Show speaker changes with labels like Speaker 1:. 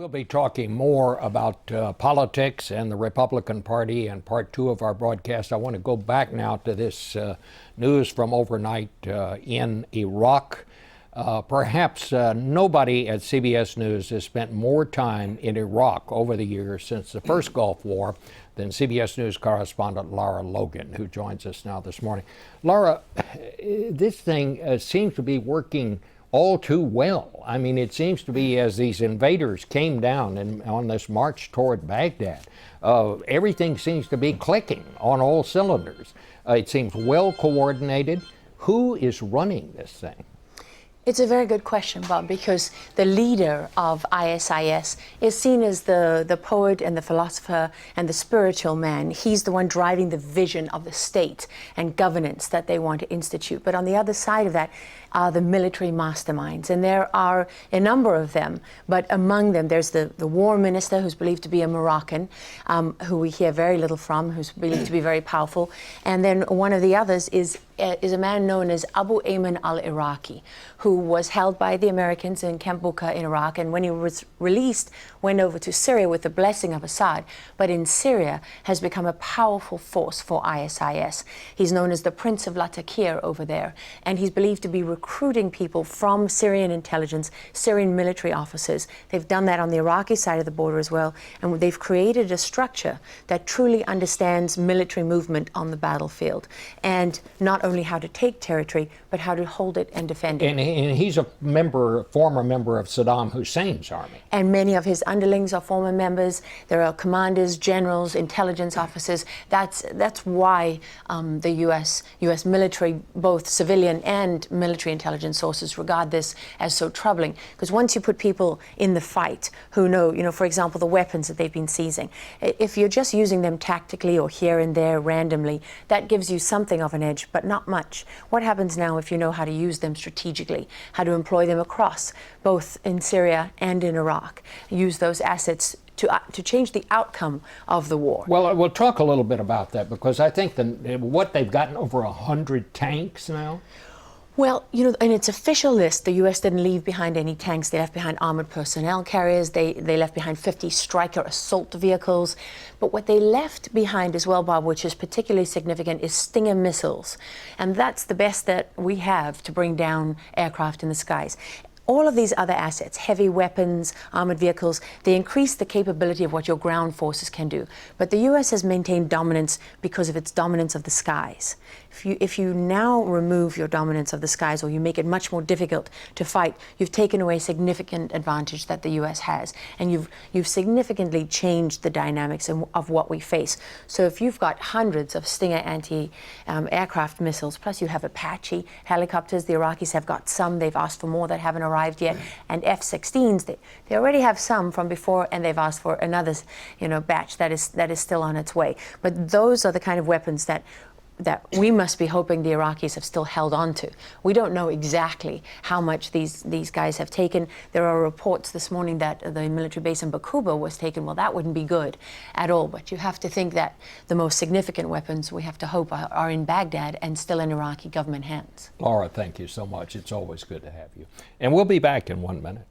Speaker 1: We'll be talking more about politics and the Republican Party in part two of our broadcast. I want to go back now to this news from overnight in Iraq. Perhaps nobody at CBS News has spent more time in Iraq over the years since the first Gulf War than CBS News correspondent Lara Logan, who joins us now this morning. Lara, this thing seems to be working all too well. I mean, it seems to be as these invaders came down and on this march toward Baghdad, everything seems to be clicking on all cylinders. It seems well coordinated. Who is running this thing?
Speaker 2: It's a very good question, Bob, because the leader of ISIS is seen as the poet and the philosopher and the spiritual man. He's the one driving the vision of the state and governance that they want to institute. But on the other side of that are the military masterminds, and there are a number of them. But among them, there's the war minister, who's believed to be a Moroccan, who we hear very little from, who's believed to be very powerful. And then one of the others is a man known as Abu Ayman al-Iraqi, who was held by the Americans in Camp Bucca in Iraq, and when he was released, went over to Syria with the blessing of Assad, but in Syria has become a powerful force for ISIS. He's known as the Prince of Latakia over there, and he's believed to be recruiting people from Syrian intelligence, Syrian military officers. They've done that on the Iraqi side of the border as well, and they've created a structure that truly understands military movement on the battlefield, and not only how to take territory, but how to hold it and defend it.
Speaker 1: And he's a former member of Saddam Hussein's army.
Speaker 2: And many of his underlings are former members. There are commanders, generals, intelligence officers. That's why the U.S. military, both civilian and military intelligence sources, regard this as so troubling. Because once you put people in the fight who know, for example, the weapons that they've been seizing, if you're just using them tactically or here and there randomly, that gives you something of an edge, but not much. What happens now if you know how to use them strategically, how to employ them across, both in Syria and in Iraq, use those assets to change the outcome of the war?
Speaker 1: Well, we'll talk a little bit about that, because I think what they've gotten over 100 tanks now.
Speaker 2: Well, in its official list, the U.S. didn't leave behind any tanks. They left behind armored personnel carriers. They left behind 50 Stryker assault vehicles. But what they left behind as well, Bob, which is particularly significant, is Stinger missiles. And that's the best that we have to bring down aircraft in the skies. All of these other assets, heavy weapons, armored vehicles, they increase the capability of what your ground forces can do. But the U.S. has maintained dominance because of its dominance of the skies. If you now remove your dominance of the skies, or you make it much more difficult to fight, you've taken away significant advantage that the U.S. has, and you've significantly changed the dynamics of what we face. So if you've got hundreds of Stinger anti-aircraft missiles, plus you have Apache helicopters, the Iraqis have got some, they've asked for more that haven't arrived yet, and F-16s, they already have some from before, and they've asked for another batch that is still on its way. But those are the kind of weapons that we must be hoping the Iraqis have still held on to. We don't know exactly how much these guys have taken. There are reports this morning that the military base in Bakuba was taken. Well, that wouldn't be good at all. But you have to think that the most significant weapons, we have to hope, are in Baghdad and still in Iraqi government hands.
Speaker 1: Lara, thank you so much. It's always good to have you. And we'll be back in 1 minute.